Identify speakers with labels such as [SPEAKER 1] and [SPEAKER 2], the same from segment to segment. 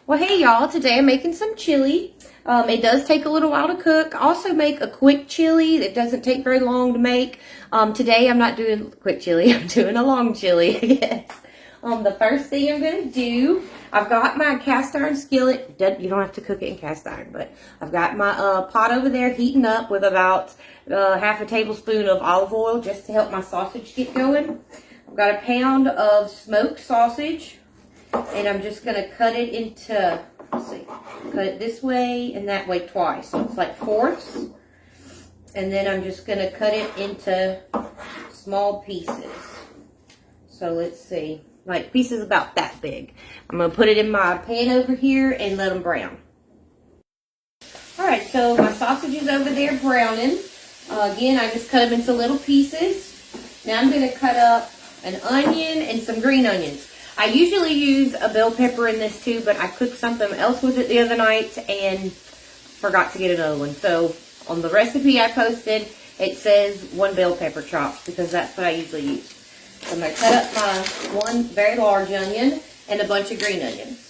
[SPEAKER 1] Well, hey y'all, today I'm making some chili. It does take a little while to cook. I also make a quick chili that doesn't take very long to make. Today I'm not doing quick chili, I'm doing a long chili, yes. The first thing I'm going to do, I've got my cast iron skillet. You don't have to cook it in cast iron, but I've got my pot over there heating up with about half a tablespoon of olive oil just to help my sausage get going. I've got a pound of smoked sausage. And I'm just going to cut it into, let's see, cut it this way and that way twice. So it's like fourths. And then I'm just going to cut it into small pieces. So let's see, like pieces about that big. I'm going to put it in my pan over here and let them brown. Alright, so my sausage is over there browning. Again, I just cut them into little pieces. Now I'm going to cut up an onion and some green onions. I usually use a bell pepper in this too, but I cooked something else with it the other night and forgot to get another one. So on the recipe I posted, it says 1 bell pepper chopped because that's what I usually use. So I'm going to cut up my one very large onion and a bunch of green onions.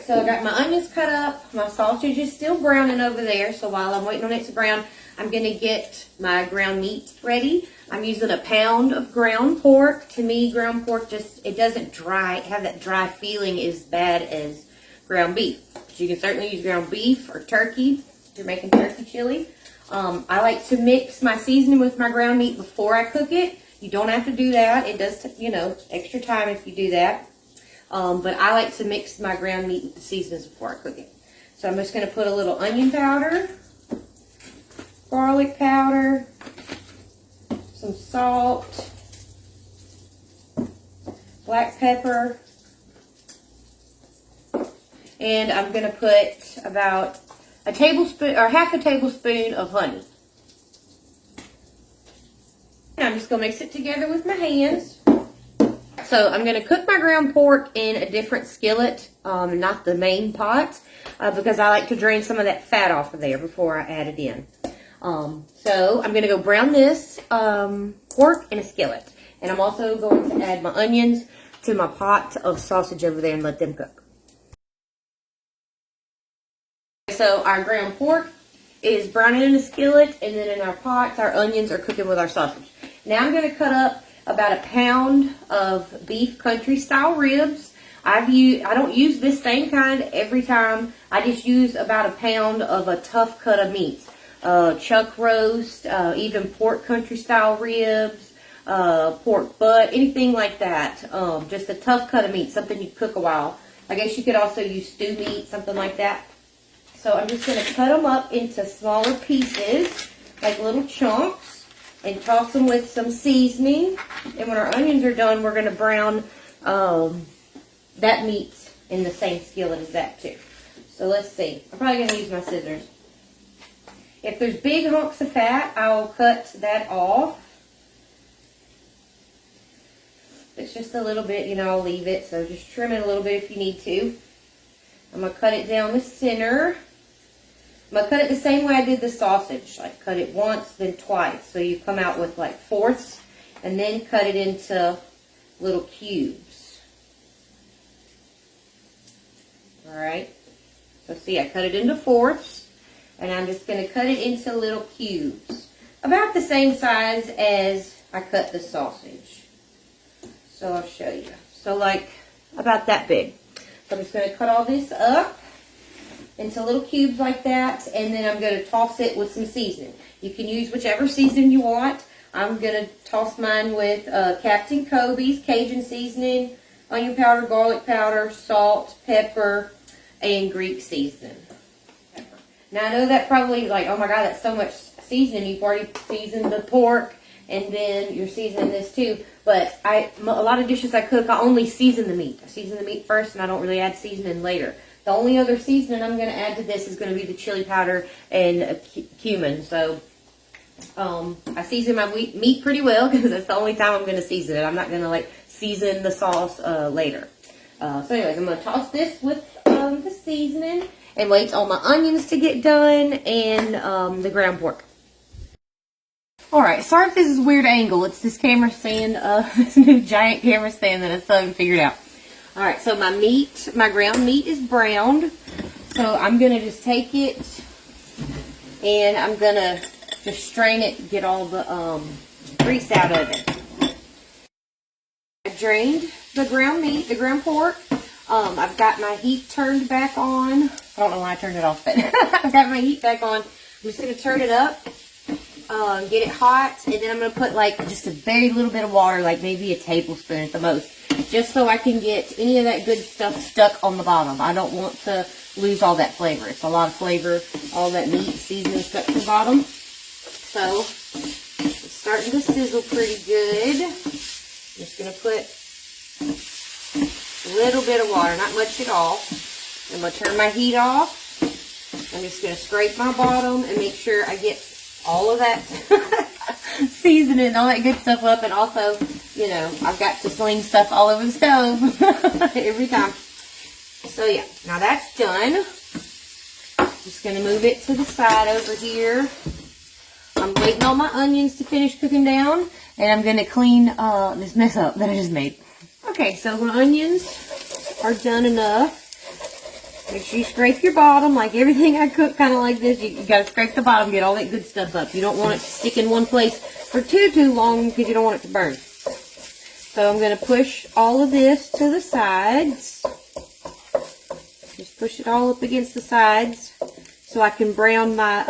[SPEAKER 1] So I got my onions cut up. My sausage is still browning over there. So while I'm waiting on it to brown, I'm going to get my ground meat ready. I'm using a pound of ground pork. To me, ground pork it doesn't have that dry feeling as bad as ground beef. But you can certainly use ground beef or turkey if you're making turkey chili. I like to mix my seasoning with my ground meat before I cook it. You don't have to do that. It does, extra time if you do that. But I like to mix my ground meat with the seasonings before I cook it. So I'm just going to put a little onion powder, garlic powder, some salt, black pepper, and I'm going to put about a tablespoon or half a tablespoon of honey. And I'm just going to mix it together with my hands. So I'm going to cook my ground pork in a different skillet, not the main pot, because I like to drain some of that fat off of there before I add it in. So I'm going to go brown this pork in a skillet. And I'm also going to add my onions to my pot of sausage over there and let them cook. So our ground pork is browning in a skillet, and then in our pot, our onions are cooking with our sausage. Now I'm going to cut up about a pound of beef country style ribs. I don't use this same kind every time. I just use about a pound of a tough cut of meat. Chuck roast, even pork country style ribs, pork butt, anything like that. Just a tough cut of meat, something you cook a while. I guess you could also use stew meat, something like that. So I'm just going to cut them up into smaller pieces, like little chunks, and toss them with some seasoning. And when our onions are done, we're going to brown that meat in the same skillet as that too. So let's see. I'm probably going to use my scissors. If there's big hunks of fat, I'll cut that off. If it's just a little bit, I'll leave it. So just trim it a little bit if you need to. I'm going to cut it down the center. I'm going to cut it the same way I did the sausage. Like cut it once, then twice. So you come out with like fourths. And then cut it into little cubes. Alright. So see, I cut it into fourths. And I'm just going to cut it into little cubes. About the same size as I cut the sausage. So I'll show you. So like about that big. So I'm just going to cut all this up into little cubes like that. And then I'm going to toss it with some seasoning. You can use whichever seasoning you want. I'm going to toss mine with Captain Kobe's Cajun seasoning, onion powder, garlic powder, salt, pepper, and Greek seasoning. Now, I know that probably like, oh my God, that's so much seasoning. You've already seasoned the pork, and then you're seasoning this too. But a lot of dishes I cook, I only season the meat. I season the meat first, and I don't really add seasoning later. The only other seasoning I'm going to add to this is going to be the chili powder and cumin. So, I season my meat pretty well because that's the only time I'm going to season it. I'm not going to like season the sauce later. So anyways, I'm going to toss this with the seasoning. And wait on my onions to get done and the ground pork. Alright, sorry if this is a weird angle. It's this camera stand, this new giant camera stand that I still haven't figured out. All right, so my ground meat is browned. So I'm going to just take it and I'm going to just strain it and get all the grease out of it. I drained the ground meat, the ground pork. I've got my heat turned back on. I don't know why I turned it off, but I've got my heat back on. I'm just going to turn it up, get it hot, and then I'm going to put like just a very little bit of water, like maybe a tablespoon at the most, just so I can get any of that good stuff stuck on the bottom. I don't want to lose all that flavor. It's a lot of flavor, all that meat seasoning stuck to the bottom. So it's starting to sizzle pretty good. I'm just going to put a little bit of water, not much at all. I'm going to turn my heat off. I'm just going to scrape my bottom and make sure I get all of that seasoning, all that good stuff up. And also, you know, I've got to sling stuff all over the stove every time. So yeah, now that's done. Just going to move it to the side over here. I'm waiting on my onions to finish cooking down. And I'm going to clean this mess up that I just made. Okay, so my onions are done enough. Make sure you scrape your bottom, like everything I cook, kind of like this. You got to scrape the bottom, get all that good stuff up. You don't want it to stick in one place for too long because you don't want it to burn. So I'm going to push all of this to the sides. Just push it all up against the sides so I can brown my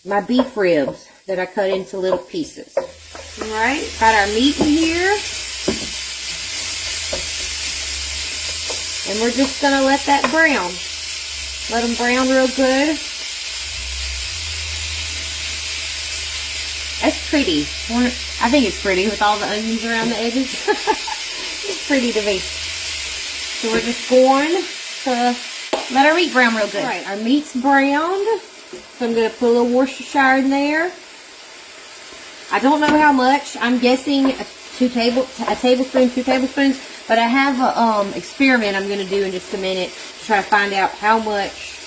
[SPEAKER 1] my beef ribs that I cut into little pieces. Alright, got our meat in here. And we're just going to let that brown. Let them brown real good. That's pretty. I think it's pretty with all the onions around the edges. It's pretty to me. So we're just going to let our meat brown real good. Alright, our meat's browned. So I'm going to put a little Worcestershire in there. I don't know how much. I'm guessing a tablespoon, 2 tablespoons. But I have an experiment I'm going to do in just a minute to try to find out how much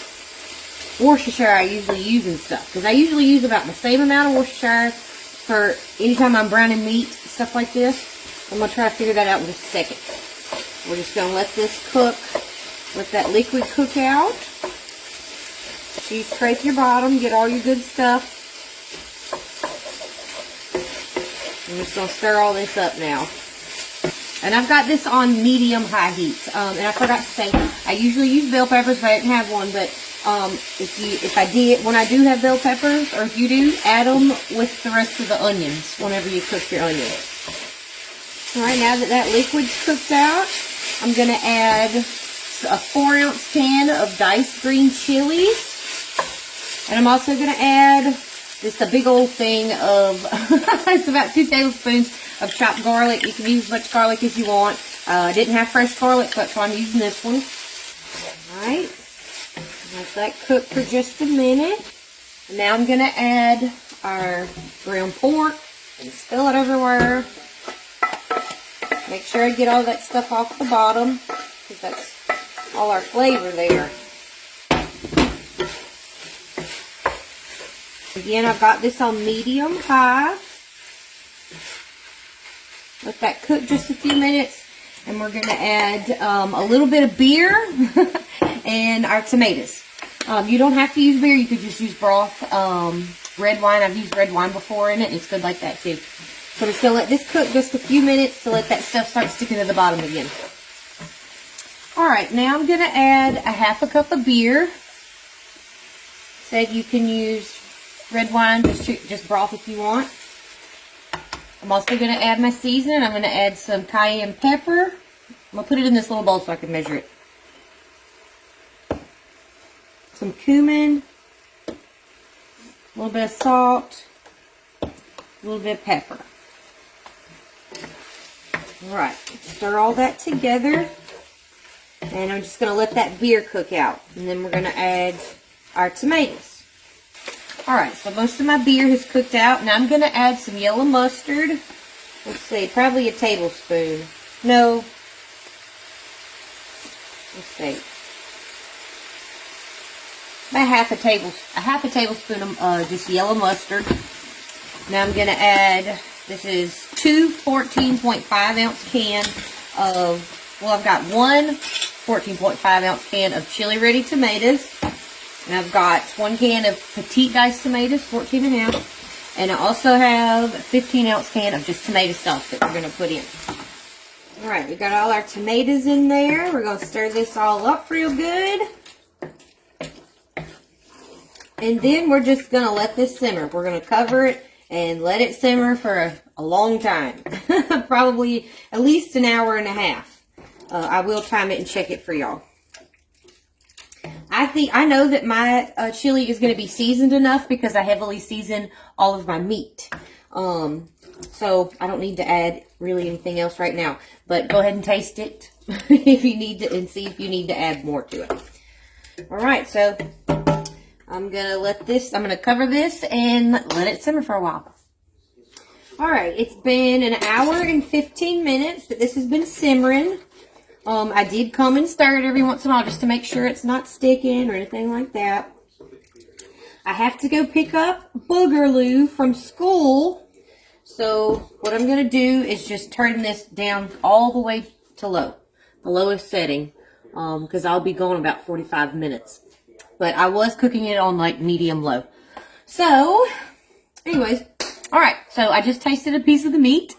[SPEAKER 1] Worcestershire I usually use and stuff. Because I usually use about the same amount of Worcestershire for anytime I'm browning meat, stuff like this. I'm going to try to figure that out in just a second. We're just going to let this cook, let that liquid cook out. So you scrape your bottom, get all your good stuff. I'm just going to stir all this up now. And I've got this on medium-high heat. And I forgot to say, I usually use bell peppers, but I didn't have one. But when I do have bell peppers, or if you do, add them with the rest of the onions whenever you cook your onions. Alright, now that that liquid's cooked out, I'm going to add a 4-ounce can of diced green chilies. And I'm also going to add just a big old thing of, it's about 2 tablespoons of chopped garlic. You can use as much garlic as you want. I didn't have fresh garlic, so that's why I'm using this one. Alright. Let that cook for just a minute. And now I'm going to add our ground pork and spill it everywhere. Make sure I get all that stuff off the bottom, because that's all our flavor there. Again, I've got this on medium-high. Let that cook just a few minutes. And we're going to add a little bit of beer and our tomatoes. You don't have to use beer. You could just use broth. Red wine. I've used red wine before in it. It's good like that too. So I'm just going to let this cook just a few minutes to let that stuff start sticking to the bottom again. Alright, now I'm going to add a 1/2 cup of beer. Said you can use red wine, just broth if you want. I'm also going to add my seasoning. I'm going to add some cayenne pepper. I'm going to put it in this little bowl so I can measure it. Some cumin. A little bit of salt. A little bit of pepper. Alright, stir all that together. And I'm just going to let that beer cook out. And then we're going to add our tomatoes. Alright, so most of my beer has cooked out. Now I'm going to add some yellow mustard. Let's see, probably a tablespoon. No. Let's see. About half a tablespoon of just yellow mustard. Now I'm going to add, this is 2 14.5 ounce can of, well, I've got one 14.5 ounce can of chili ready tomatoes. And I've got 1 can of petite diced tomatoes, 14.5. And I also have a 15 ounce can of just tomato sauce that we're going to put in. Alright, we got all our tomatoes in there. We're going to stir this all up real good. And then we're just going to let this simmer. We're going to cover it and let it simmer for a long time. Probably at least an hour and a half. I will time it and check it for y'all. I know that my chili is going to be seasoned enough because I heavily season all of my meat. So I don't need to add really anything else right now. But go ahead and taste it if you need to, and see if you need to add more to it. Alright, so I'm going to cover this and let it simmer for a while. Alright, it's been an hour and 15 minutes that this has been simmering. I did come and stir it every once in a while just to make sure it's not sticking or anything like that. I have to go pick up Boogerloo from school. So what I'm going to do is just turn this down all the way to low. The lowest setting. Because I'll be gone about 45 minutes. But I was cooking it on like medium low. So, anyways. Alright, so I just tasted a piece of the meat.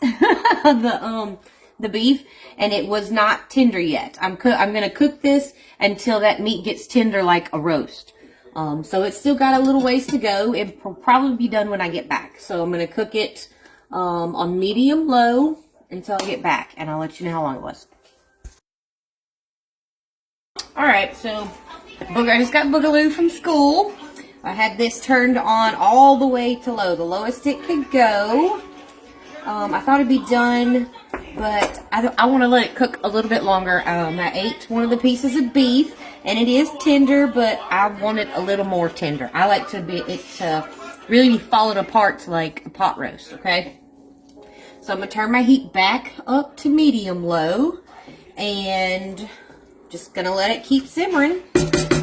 [SPEAKER 1] The beef, and it was not tender yet. I'm going to cook this until that meat gets tender like a roast. So it's still got a little ways to go. It will probably be done when I get back. So I'm going to cook it on medium low until I get back, and I'll let you know how long it was. Alright, so I just got Boogaloo from school. I had this turned on all the way to low, the lowest it could go. I thought it'd be done, but I want to let it cook a little bit longer. I ate one of the pieces of beef, and it is tender, but I want it a little more tender. I like it to really be falling apart to like a pot roast, okay? So I'm going to turn my heat back up to medium low, and just going to let it keep simmering.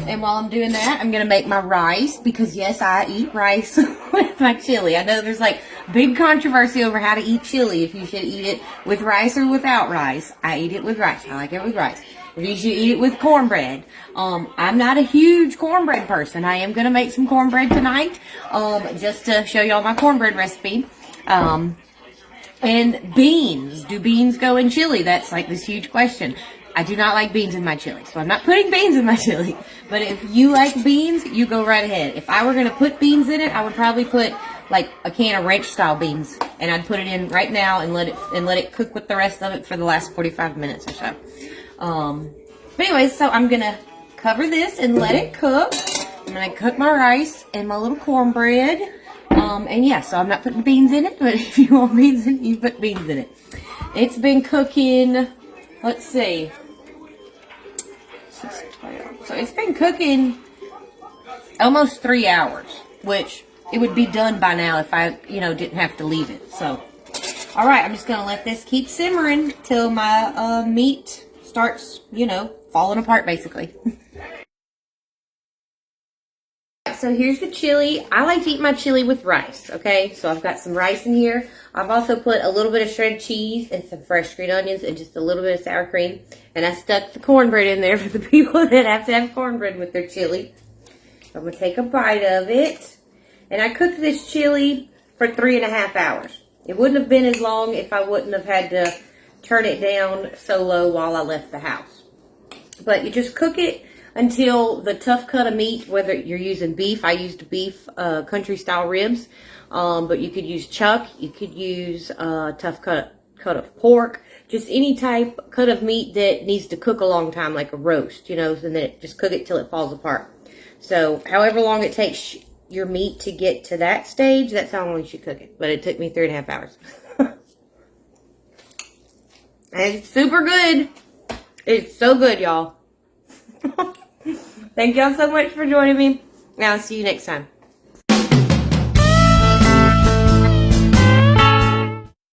[SPEAKER 1] And while I'm doing that, I'm going to make my rice, because yes, I eat rice with my chili. I know there's like big controversy over how to eat chili, if you should eat it with rice or without rice. I eat it with rice. I like it with rice. If you should eat it with cornbread. I'm not a huge cornbread person. I am going to make some cornbread tonight, just to show y'all my cornbread recipe. And beans. Do beans go in chili? That's like this huge question. I do not like beans in my chili, so I'm not putting beans in my chili. But if you like beans, you go right ahead. If I were going to put beans in it, I would probably put like a can of ranch style beans, and I'd put it in right now and let it cook with the rest of it for the last 45 minutes or so. But anyways, so I'm gonna cover this and let it cook. I'm gonna cook my rice and my little cornbread. And yeah, so I'm not putting beans in it, but if you want beans in it, you put beans in it. It's been cooking, let's see. So it's been cooking almost 3 hours, which it would be done by now if I, didn't have to leave it. So, all right, I'm just going to let this keep simmering till my meat starts, falling apart, basically. So here's the chili. I like to eat my chili with rice, okay? So I've got some rice in here. I've also put a little bit of shredded cheese and some fresh green onions and just a little bit of sour cream. And I stuck the cornbread in there for the people that have to have cornbread with their chili. So I'm going to take a bite of it. And I cooked this chili for 3.5 hours. It wouldn't have been as long if I wouldn't have had to turn it down so low while I left the house. But you just cook it until the tough cut of meat, whether you're using beef, I used beef country style ribs, but you could use chuck, you could use tough cut of pork, just any type cut of meat that needs to cook a long time, like a roast, and then just cook it till it falls apart. So however long it takes your meat to get to that stage, that's how long you should cook it. But it took me 3.5 hours. And it's super good. It's so good, y'all. Thank y'all so much for joining me. Now, I'll see you next time.